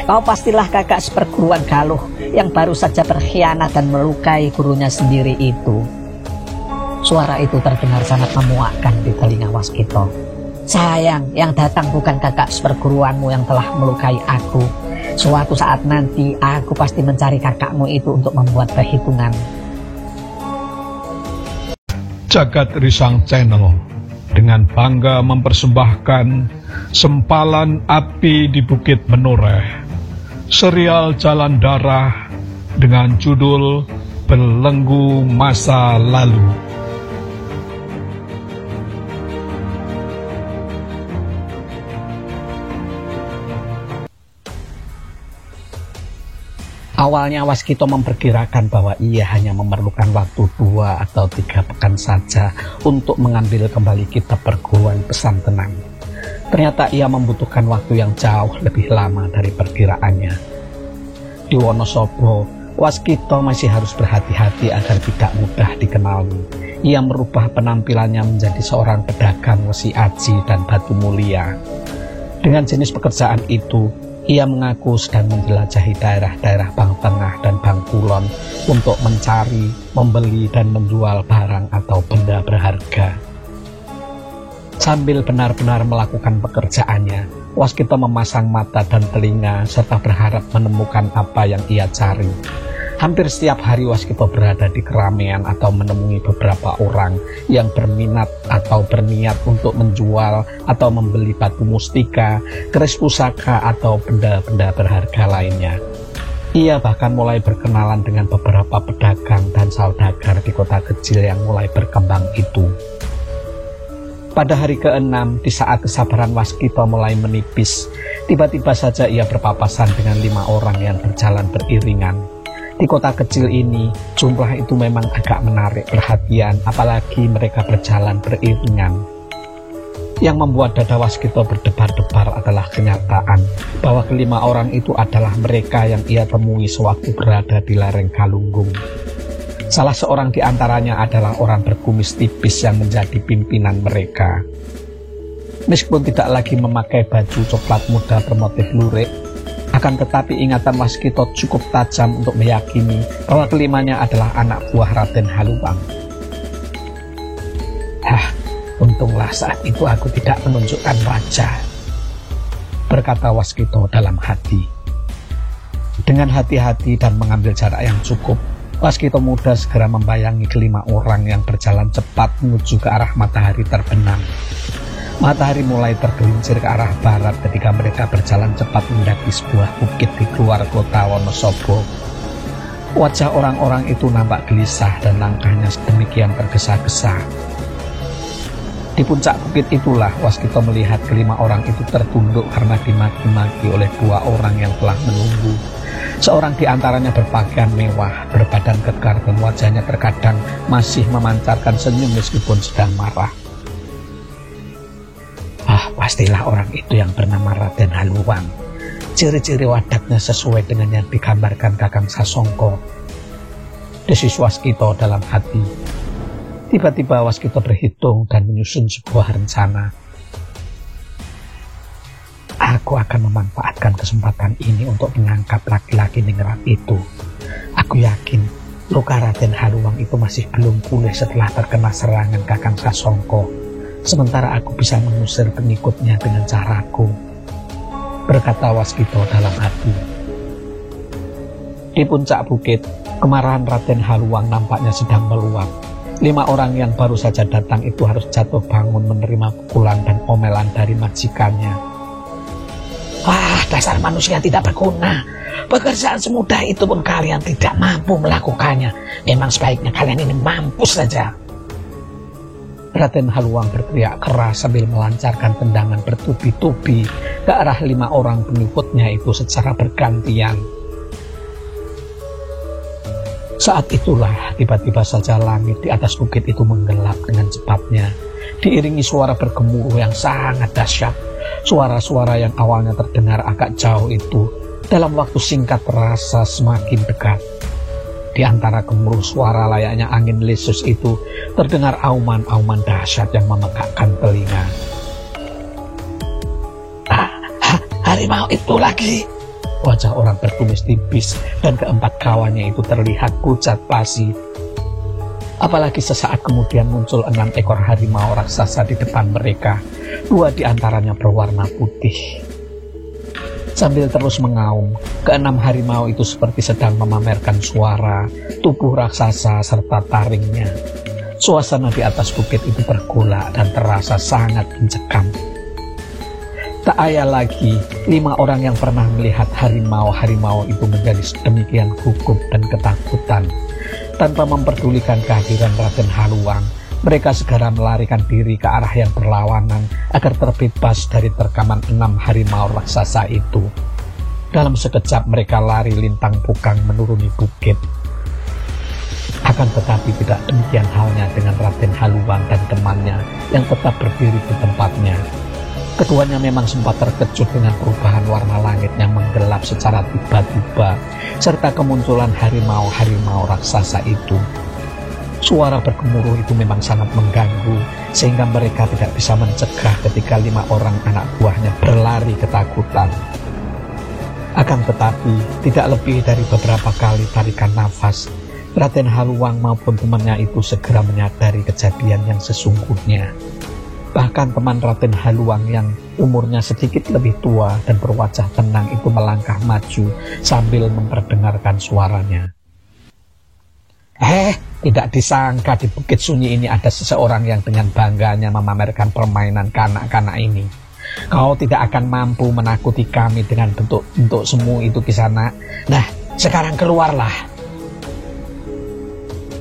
Kau pastilah kakak seperguruan Galuh yang baru saja berkhianat dan melukai gurunya sendiri itu. Suara itu terdengar sangat memuakkan di telinga Waskita. Sayang, yang datang bukan kakak seperguruanmu yang telah melukai aku. Suatu saat nanti aku pasti mencari kakakmu itu untuk membuat perhitungan. Jagat Risang Channel dengan bangga mempersembahkan Sempalan Api di Bukit Menoreh, serial Jalan Darah dengan judul Belenggu Masa Lalu. Awalnya Waskita memperkirakan bahwa ia hanya memerlukan waktu 2 atau 3 pekan saja untuk mengambil kembali kitab perguruan Pesantenan. Ternyata ia membutuhkan waktu yang jauh lebih lama dari perkiraannya. Di Wonosobo, Waskita masih harus berhati-hati agar tidak mudah dikenali. Ia merubah penampilannya menjadi seorang pedagang wesi aji dan batu mulia. Dengan jenis pekerjaan itu, ia mengaku sedang menjelajahi daerah-daerah Bang Tengah dan Bang Kulon untuk mencari, membeli, dan menjual barang atau benda berharga. Sambil benar-benar melakukan pekerjaannya, Waskita memasang mata dan telinga serta berharap menemukan apa yang ia cari. Hampir setiap hari Waskita berada di keramaian atau menemui beberapa orang yang berminat atau berniat untuk menjual atau membeli batu mustika, keris pusaka, atau benda-benda berharga lainnya. Ia bahkan mulai berkenalan dengan beberapa pedagang dan saudagar di kota kecil yang mulai berkembang itu. Pada hari ke-6, di saat kesabaran Waskita mulai menipis, tiba-tiba saja ia berpapasan dengan 5 orang yang berjalan beriringan. Di kota kecil ini, jumlah itu memang agak menarik perhatian, apalagi mereka berjalan beriringan. Yang membuat dada Waskita berdebar-debar adalah kenyataan bahwa kelima orang itu adalah mereka yang ia temui sewaktu berada di lereng Galunggung. Salah seorang di antaranya adalah orang berkumis tipis yang menjadi pimpinan mereka. Meskipun tidak lagi memakai baju coklat muda bermotif lurik, akan tetapi ingatan Waskita cukup tajam untuk meyakini bahwa kelimanya adalah anak buah Raden Haluwang. Untunglah saat itu aku tidak menunjukkan wajah, berkata Waskita dalam hati. Dengan hati-hati dan mengambil jarak yang cukup, Waskita muda segera membayangi kelima orang yang berjalan cepat menuju ke arah matahari terbenam. Matahari mulai tergelincir ke arah barat ketika mereka berjalan cepat mendaki sebuah bukit di luar kota Wonosobo. Wajah orang-orang itu nampak gelisah dan langkahnya sedemikian tergesa-gesa. Di puncak bukit itulah Waskita melihat kelima orang itu tertunduk karena dimaki-maki oleh 2 orang yang telah menunggu. Seorang di antaranya berpakaian mewah, berbadan kekar, dan wajahnya terkadang masih memancarkan senyum meskipun sedang marah. Pastilah orang itu yang bernama Raden Haluwang. Ciri-ciri wadatnya sesuai dengan yang digambarkan Kakang Sasongko, desis Waskita dalam hati. Tiba-tiba Waskita berhitung dan menyusun sebuah rencana. Aku akan memanfaatkan kesempatan ini untuk menangkap laki-laki ningrat itu. Aku yakin luka Raden Haluwang itu masih belum pulih setelah terkena serangan Kakang Sasongko. Sementara aku bisa mengusir pengikutnya dengan caraku, berkata Waskita dalam hati. Di puncak bukit, kemarahan Raden Haluwang nampaknya sedang meluap. 5 orang yang baru saja datang itu harus jatuh bangun menerima pukulan dan omelan dari majikannya. Dasar manusia tidak berguna. Pekerjaan semudah itu pun kalian tidak mampu melakukannya. Memang sebaiknya kalian ini mampus saja. Raden Haluwang berteriak keras sambil melancarkan tendangan bertubi-tubi ke arah 5 orang pengikutnya itu secara bergantian. Saat itulah tiba-tiba saja langit di atas bukit itu menggelap dengan cepatnya, diiringi suara bergemuruh yang sangat dahsyat. Suara-suara yang awalnya terdengar agak jauh itu dalam waktu singkat terasa semakin dekat. Di antara gemuruh suara layaknya angin lesus itu terdengar auman-auman dahsyat yang memegakkan telinga. harimau itu lagi. Wajah orang berkumis tipis dan keempat kawannya itu terlihat pucat pasi. Apalagi sesaat kemudian muncul 6 ekor harimau raksasa di depan mereka. 2 di antaranya berwarna putih. Sambil terus mengaum, ke-6 harimau itu seperti sedang memamerkan suara, tubuh raksasa serta taringnya. Suasana di atas bukit itu bergolak dan terasa sangat mencekam. Tak ayal lagi, 5 orang yang pernah melihat harimau-harimau itu menjadi sedemikian gugup dan ketakutan. Tanpa memperdulikan kehadiran Raden Haluang, mereka segera melarikan diri ke arah yang berlawanan agar terbebas dari terkaman 6 harimau raksasa itu. Dalam sekejap mereka lari lintang pukang menuruni bukit. Akan tetapi tidak demikian halnya dengan Raden Haluang dan temannya yang tetap berdiri di tempatnya. Keduanya memang sempat terkejut dengan perubahan warna langit yang menggelap secara tiba-tiba, serta kemunculan harimau-harimau raksasa itu. Suara bergemuruh itu memang sangat mengganggu, sehingga mereka tidak bisa mencegah ketika 5 orang anak buahnya berlari ketakutan. Akan tetapi, tidak lebih dari beberapa kali tarikan nafas, Raden Haluang maupun temannya itu segera menyadari kejadian yang sesungguhnya. Bahkan teman Raden Haluang yang umurnya sedikit lebih tua dan berwajah tenang itu melangkah maju sambil memperdengarkan suaranya. Tidak disangka di Bukit Sunyi ini ada seseorang yang dengan bangganya memamerkan permainan kanak-kanak ini. Kau tidak akan mampu menakuti kami dengan bentuk-bentuk semu itu Kisanak. Nah, sekarang keluarlah.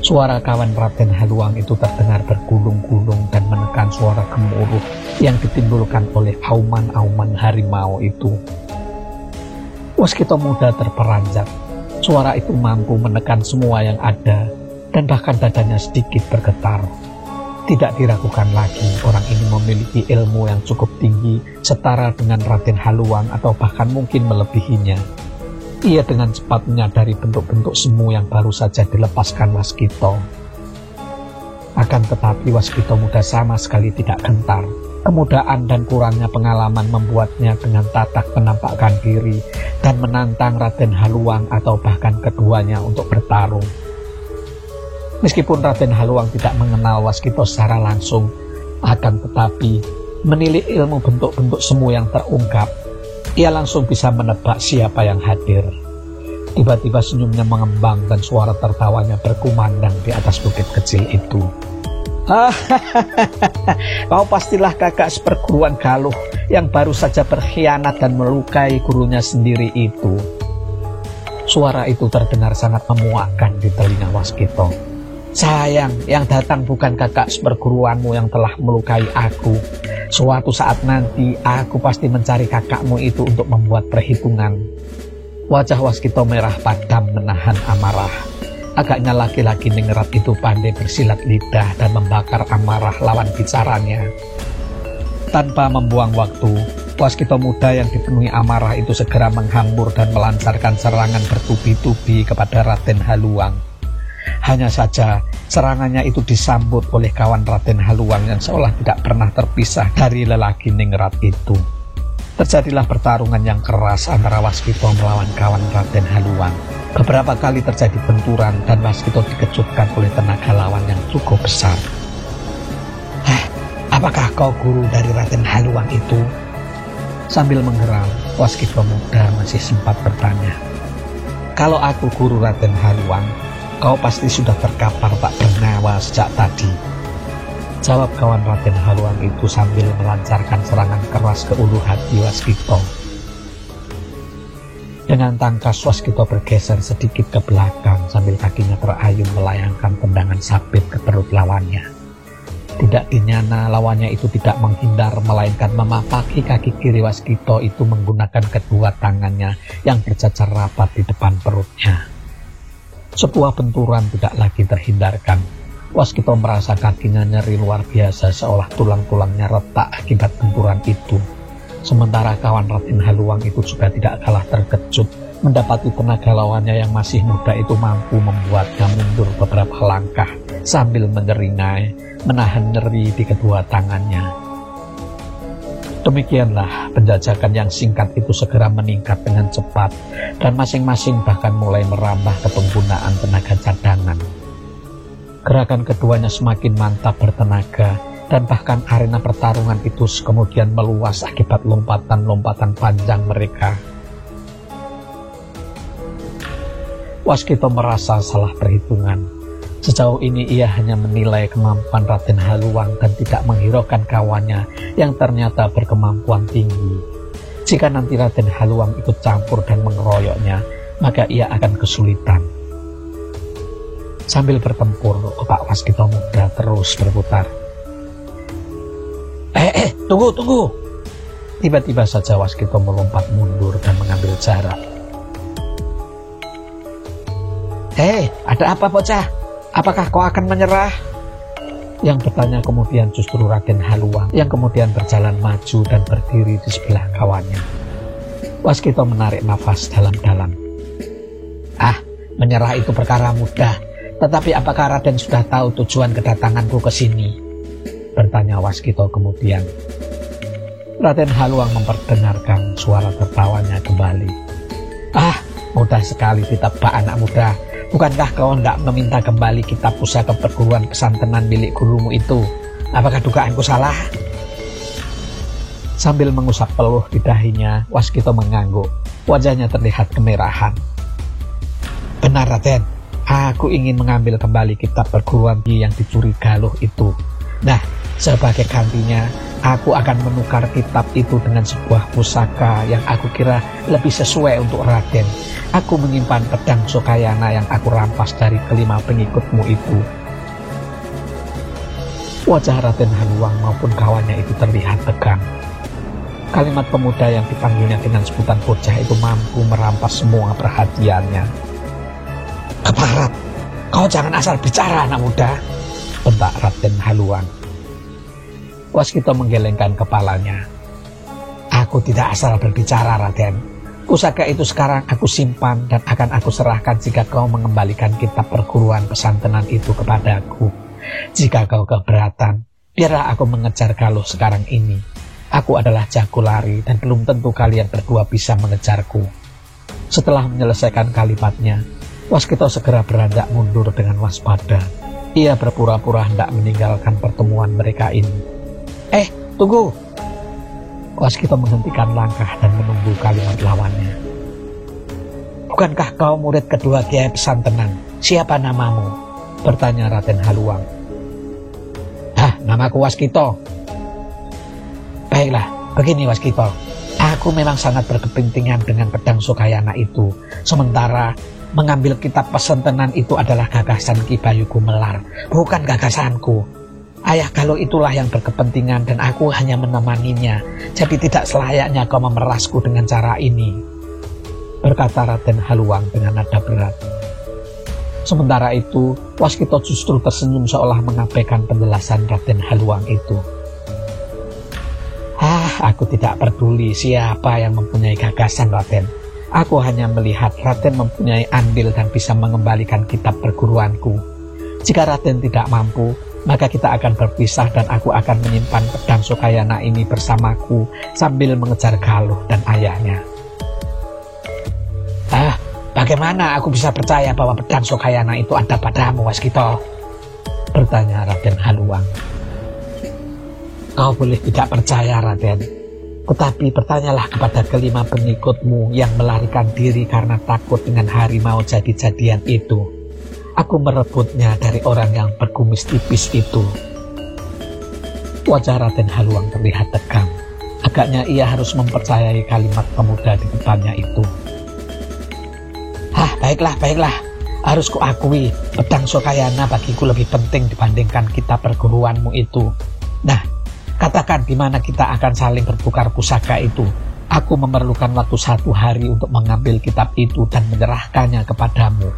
Suara kawan Raden Haluang itu terdengar bergulung-gulung dan menekan suara gemuruh yang ditimbulkan oleh auman-auman harimau itu. Waskita muda terperanjat. Suara itu mampu menekan semua yang ada dan bahkan dadanya sedikit bergetar. Tidak diragukan lagi orang ini memiliki ilmu yang cukup tinggi setara dengan Raden Haluang atau bahkan mungkin melebihinya. Ia dengan cepat menyadari bentuk-bentuk semu yang baru saja dilepaskan Waskita. Akan tetapi Waskita muda sama sekali tidak gentar. Kemudaan dan kurangnya pengalaman membuatnya dengan tatak menampakkan diri dan menantang Raden Haluang atau bahkan keduanya untuk bertarung. Meskipun Raden Haluang tidak mengenal Waskita secara langsung, akan tetapi menilik ilmu bentuk-bentuk semu yang terungkap, ia langsung bisa menebak siapa yang hadir. Tiba-tiba senyumnya mengembang dan suara tertawanya berkumandang di atas bukit kecil itu. Kau pastilah kakak seperguruan Galuh yang baru saja berkhianat dan melukai gurunya sendiri itu. Suara itu terdengar sangat memuakkan di telinga Waskita. Sayang, yang datang bukan kakak seperguruanmu yang telah melukai aku. Suatu saat nanti aku pasti mencari kakakmu itu untuk membuat perhitungan. Wajah Waskita merah padam menahan amarah. Agaknya laki-laki Ningrat itu pandai bersilat lidah dan membakar amarah lawan bicaranya. Tanpa membuang waktu, Waskita muda yang dipenuhi amarah itu segera menghambur dan melancarkan serangan bertubi-tubi kepada Raden Haluang. Hanya saja serangannya itu disambut oleh kawan Raden Haluang yang seolah tidak pernah terpisah dari lelaki Ningrat itu. Terjadilah pertarungan yang keras antara Waskita melawan kawan Raden Haluang. Beberapa kali terjadi benturan dan Waskita dikejutkan oleh tenaga lawan yang cukup besar. Apakah kau guru dari Raden Haluang itu? Sambil menggeram, Waskita muda masih sempat bertanya. Kalau aku guru Raden Haluang, kau pasti sudah terkapar tak bernyawa sejak tadi. Jawab kawan Raden Haluang itu sambil melancarkan serangan keras ke ulu hati Waskita. Dengan tangkas Waskita bergeser sedikit ke belakang sambil kakinya terayun melayangkan tendangan sabit ke perut lawannya. Tidak dinyana lawannya itu tidak menghindar melainkan memapaki kaki kiri Waskita itu menggunakan kedua tangannya yang berjajar rapat di depan perutnya. Sebuah benturan tidak lagi terhindarkan. Waskita merasa kakinya nyeri luar biasa seolah tulang-tulangnya retak akibat benturan itu. Sementara kawan Raden Haluang itu juga tidak kalah terkejut mendapati tenaga lawannya yang masih muda itu mampu membuatnya mundur beberapa langkah sambil menyeringai, menahan nyeri di kedua tangannya. Demikianlah penjajakan yang singkat itu segera meningkat dengan cepat, dan masing-masing bahkan mulai merambah ke penggunaan tenaga cadangan. Gerakan keduanya semakin mantap bertenaga, dan bahkan arena pertarungan itu kemudian meluas akibat lompatan-lompatan panjang mereka. Waskita merasa salah perhitungan. Sejauh ini ia hanya menilai kemampuan Raden Haluang dan tidak menghiraukan kawannya yang ternyata berkemampuan tinggi. Jika nanti Raden Haluang ikut campur dan mengeroyoknya, maka ia akan kesulitan. Sambil bertempur, otak Waskita Muda terus berputar. Tunggu. Tiba-tiba saja Waskita melompat mundur dan mengambil jarak. Ada apa bocah? Apakah kau akan menyerah? Yang bertanya kemudian justru Raden Haluang, yang kemudian berjalan maju dan berdiri di sebelah kawannya. Waskita menarik nafas dalam-dalam. Menyerah itu perkara mudah. Tetapi apakah Raden sudah tahu tujuan kedatanganku ke sini? Bertanya Waskita kemudian. Raden Haluang memperdengarkan suara tertawanya kembali. Mudah sekali ditebak anak muda. Bukankah kau hendak meminta kembali kitab pusaka perguruan kesantenan milik gurumu itu? Apakah dugaanku salah? Sambil mengusap peluh di dahinya, Waskita mengangguk. Wajahnya terlihat kemerahan. Benar Raden, aku ingin mengambil kembali kitab perguruan yang dicuri Galuh itu. Nah, sebagai gantinya, aku akan menukar kitab itu dengan sebuah pusaka yang aku kira lebih sesuai untuk Raden. Aku menyimpan pedang Sokayana yang aku rampas dari kelima pengikutmu itu. Wajah Raden Haluang maupun kawannya itu terlihat tegang. Kalimat pemuda yang dipanggilnya dengan sebutan bocah itu mampu merampas semua perhatiannya. Keparat, kau jangan asal bicara anak muda, bentak Raden Haluang. Waskita menggelengkan kepalanya. Aku tidak asal berbicara Raden. Pusaka itu sekarang aku simpan dan akan aku serahkan jika kau mengembalikan kitab perguruan pesantenan itu kepadaku. Jika kau keberatan, biarlah aku mengejar Galuh sekarang ini. Aku adalah jago lari dan belum tentu kalian berdua bisa mengejarku. Setelah menyelesaikan kalimatnya, Waskita segera beranjak mundur dengan waspada. Ia berpura-pura hendak meninggalkan pertemuan mereka ini. Tunggu! Waskita menghentikan langkah dan menunggu kalimat lawannya. Bukankah kau murid kedua Kiai Pesantenan? Siapa namamu? Bertanya Raden Haluang. Namaku Waskita. Baiklah, begini Waskita. Aku memang sangat berkepentingan dengan pedang Sokayana itu. Sementara mengambil kitab pesantenan itu adalah gagasan Ki Bayu Gumelar, bukan gagasanku. Ayah Galuh itulah yang berkepentingan dan aku hanya menemaninya. Jadi tidak selayaknya kau memerasku dengan cara ini, berkata Raden Haluang dengan nada berat. Sementara itu, Waskita justru tersenyum seolah mengabaikan penjelasan Raden Haluang itu. Aku tidak peduli siapa yang mempunyai gagasan Raden. Aku hanya melihat Raden mempunyai andil dan bisa mengembalikan kitab perguruanku. Jika Raden tidak mampu, maka kita akan berpisah dan aku akan menyimpan pedang Sokayana ini bersamaku sambil mengejar Galuh dan ayahnya. Bagaimana aku bisa percaya bahwa pedang Sokayana itu ada padamu, Waskita? Bertanya Raden Haluang. Kau boleh tidak percaya, Raden. Tetapi bertanyalah kepada kelima pengikutmu yang melarikan diri karena takut dengan harimau jadi-jadian itu. Aku merebutnya dari orang yang berkumis tipis itu. Wajah Raden Haluang terlihat tegang. Agaknya ia harus mempercayai kalimat pemuda di depannya itu. Baiklah. Harus kuakui, pedang Sokayana bagiku lebih penting dibandingkan kitab perguruanmu itu. Nah, katakan di mana kita akan saling bertukar pusaka itu. Aku memerlukan waktu 1 hari untuk mengambil kitab itu dan menyerahkannya kepadamu.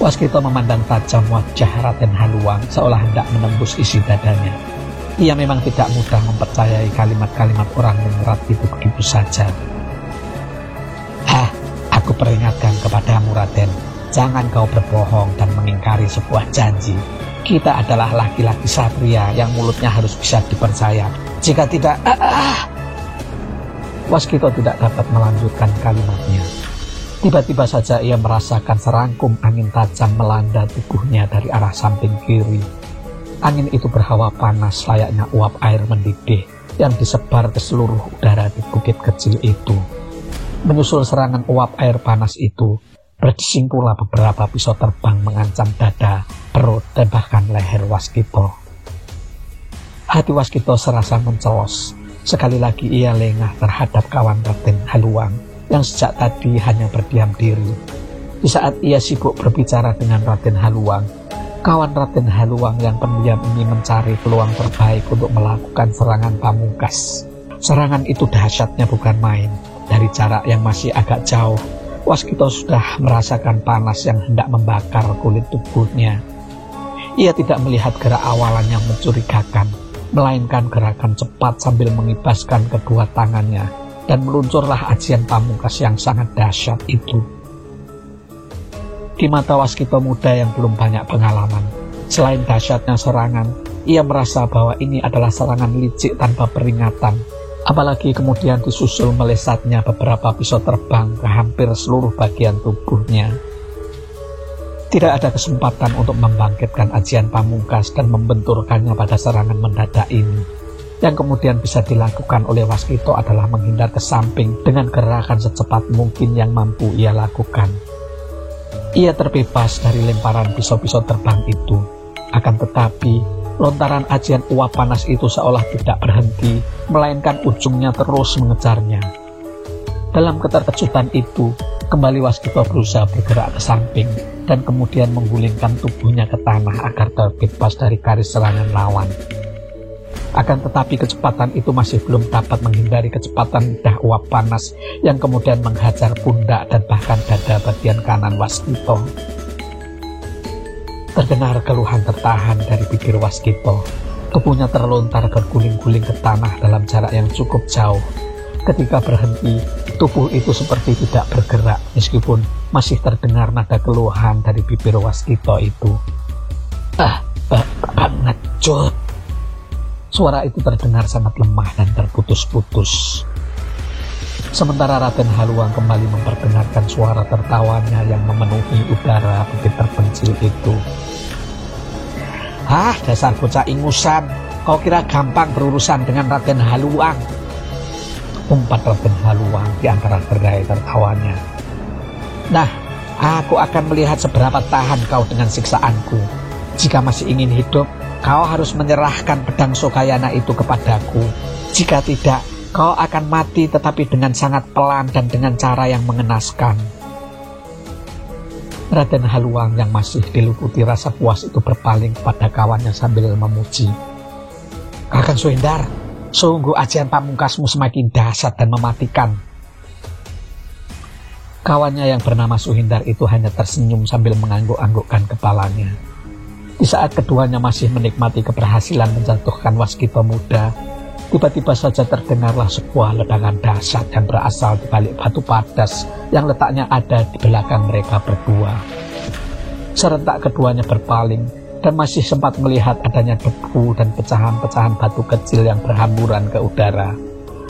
Waskita memandang tajam wajah Raden Haluang seolah hendak menembus isi dadanya. Ia memang tidak mudah mempercayai kalimat-kalimat orang menyerap itu begitu saja. Aku peringatkan kepadamu Raden, jangan kau berbohong dan mengingkari sebuah janji. Kita adalah laki-laki satria yang mulutnya harus bisa dipercaya. Jika tidak, Waskito tidak dapat melanjutkan kalimatnya. Tiba-tiba saja ia merasakan serangkum angin tajam melanda tubuhnya dari arah samping kiri. Angin itu berhawa panas layaknya uap air mendidih yang disebar ke seluruh udara di bukit kecil itu. Menyusul serangan uap air panas itu, berdesing pula beberapa pisau terbang mengancam dada, perut, dan bahkan leher Waskito. Hati Waskito serasa mencelos. Sekali lagi ia lengah terhadap kawan Raden Haluang yang sejak tadi hanya berdiam diri. Di saat ia sibuk berbicara dengan Raden Haluang, kawan Raden Haluang yang pendiam ini mencari peluang terbaik untuk melakukan serangan pamungkas. Serangan itu dahsyatnya bukan main. Dari jarak yang masih agak jauh, Waskito sudah merasakan panas yang hendak membakar kulit tubuhnya. Ia tidak melihat gerak awalan yang mencurigakan, melainkan gerakan cepat sambil mengibaskan kedua tangannya, dan meluncurlah ajian pamungkas yang sangat dahsyat itu. Di mata Waskito muda yang belum banyak pengalaman, selain dahsyatnya serangan, ia merasa bahwa ini adalah serangan licik tanpa peringatan, apalagi kemudian disusul melesatnya beberapa pisau terbang ke hampir seluruh bagian tubuhnya. Tidak ada kesempatan untuk membangkitkan ajian pamungkas dan membenturkannya pada serangan mendadak ini. Yang kemudian bisa dilakukan oleh Waskito adalah menghindar ke samping dengan gerakan secepat mungkin yang mampu ia lakukan. Ia terbebas dari lemparan pisau-pisau terbang itu. Akan tetapi, lontaran ajian uap panas itu seolah tidak berhenti, melainkan ujungnya terus mengejarnya. Dalam keterkejutan itu, kembali Waskito berusaha bergerak ke samping dan kemudian menggulingkan tubuhnya ke tanah agar terbebas dari garis serangan lawan. Akan tetapi kecepatan itu masih belum dapat menghindari kecepatan lidah uap panas yang kemudian menghajar pundak dan bahkan dada bagian kanan Waskito. Terdengar keluhan tertahan dari bibir Waskito. Tubuhnya terlontar berguling-guling ke tanah dalam jarak yang cukup jauh. Ketika berhenti, tubuh itu seperti tidak bergerak meskipun masih terdengar nada keluhan dari bibir Waskito itu. Pengecut. Suara itu terdengar sangat lemah dan terputus-putus. Sementara Raden Haluang kembali memperdengarkan suara tertawanya yang memenuhi udara bukit terpencil itu. Dasar bocah ingusan, kau kira gampang berurusan dengan Raden Haluang? Umpat Raden Haluang di antara gerai tertawanya. Nah, aku akan melihat seberapa tahan kau dengan siksaanku. Jika masih ingin hidup, kau harus menyerahkan pedang Sokayana itu kepadaku. Jika tidak, kau akan mati tetapi dengan sangat pelan dan dengan cara yang mengenaskan. Raden Haluang yang masih diliputi rasa puas itu berpaling kepada kawannya sambil memuji. Kakang Suhindar, sungguh ajian pamungkasmu semakin dahsyat dan mematikan. Kawannya yang bernama Suhindar itu hanya tersenyum sambil mengangguk-anggukkan kepalanya. Di saat keduanya masih menikmati keberhasilan menjatuhkan Waskito muda, tiba-tiba saja terdengarlah sebuah ledakan dahsyat yang berasal di balik batu padas yang letaknya ada di belakang mereka berdua. Serentak keduanya berpaling dan masih sempat melihat adanya debu dan pecahan-pecahan batu kecil yang berhamburan ke udara.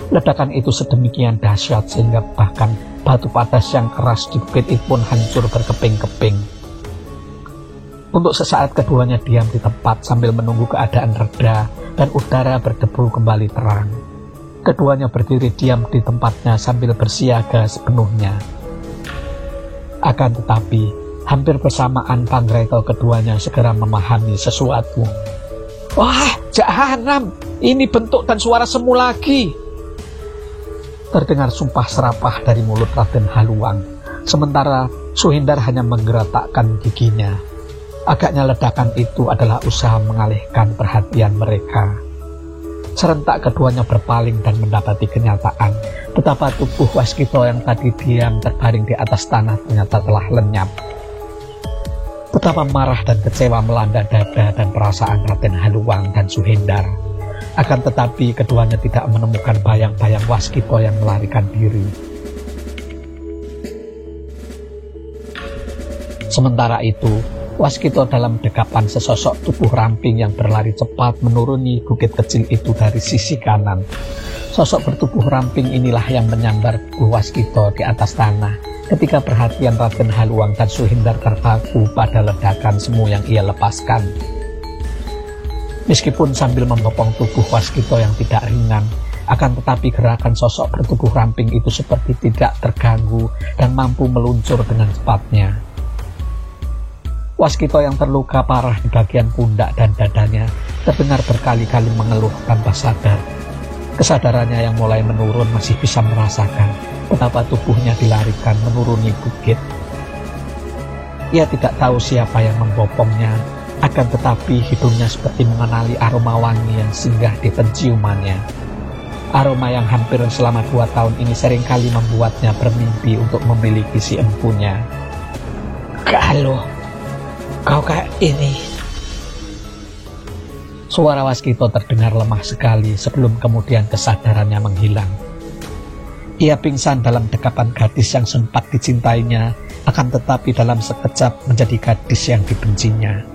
Ledakan itu sedemikian dahsyat sehingga bahkan batu padas yang keras di bukit itu pun hancur berkeping-keping. Untuk sesaat keduanya diam di tempat sambil menunggu keadaan reda dan udara berdebu kembali terang. Keduanya berdiri diam di tempatnya sambil bersiaga sepenuhnya. Akan tetapi, hampir bersamaan Pangreto keduanya segera memahami sesuatu. Wah, jahanam! Ini bentuk dan suara semu lagi! Terdengar sumpah serapah dari mulut Raden Haluang, sementara Suhindar hanya menggeretakkan giginya. Agaknya ledakan itu adalah usaha mengalihkan perhatian mereka. Serentak keduanya berpaling dan mendapati kenyataan betapa tubuh Waskito yang tadi diam terbaring di atas tanah ternyata telah lenyap. Betapa marah dan kecewa melanda dada dan perasaan Raden Haluang dan Suhindar. Akan tetapi keduanya tidak menemukan bayang-bayang Waskito yang melarikan diri. Sementara itu, Waskito dalam dekapan sesosok tubuh ramping yang berlari cepat menuruni bukit kecil itu dari sisi kanan. Sosok bertubuh ramping inilah yang menyambar tubuh Waskito di atas tanah ketika perhatian Raden Haluang dan Suhindar terpaku pada ledakan semu yang ia lepaskan. Meskipun sambil membopong tubuh Waskito yang tidak ringan, akan tetapi gerakan sosok bertubuh ramping itu seperti tidak terganggu dan mampu meluncur dengan cepatnya. Waskito yang terluka parah di bagian pundak dan dadanya terdengar berkali-kali mengeluh tanpa sadar. Kesadarannya yang mulai menurun masih bisa merasakan betapa tubuhnya dilarikan menuruni bukit. Ia tidak tahu siapa yang membopongnya, akan tetapi hidungnya seperti mengenali aroma wangi yang singgah di penciumannya. Aroma yang hampir selama 2 tahun ini seringkali membuatnya bermimpi untuk memiliki si empunya. "Kalau kau kayak ini." Suara Waskito terdengar lemah sekali sebelum kemudian kesadarannya menghilang. Ia pingsan dalam dekapan gadis yang sempat dicintainya, akan tetapi dalam sekejap menjadi gadis yang dibencinya.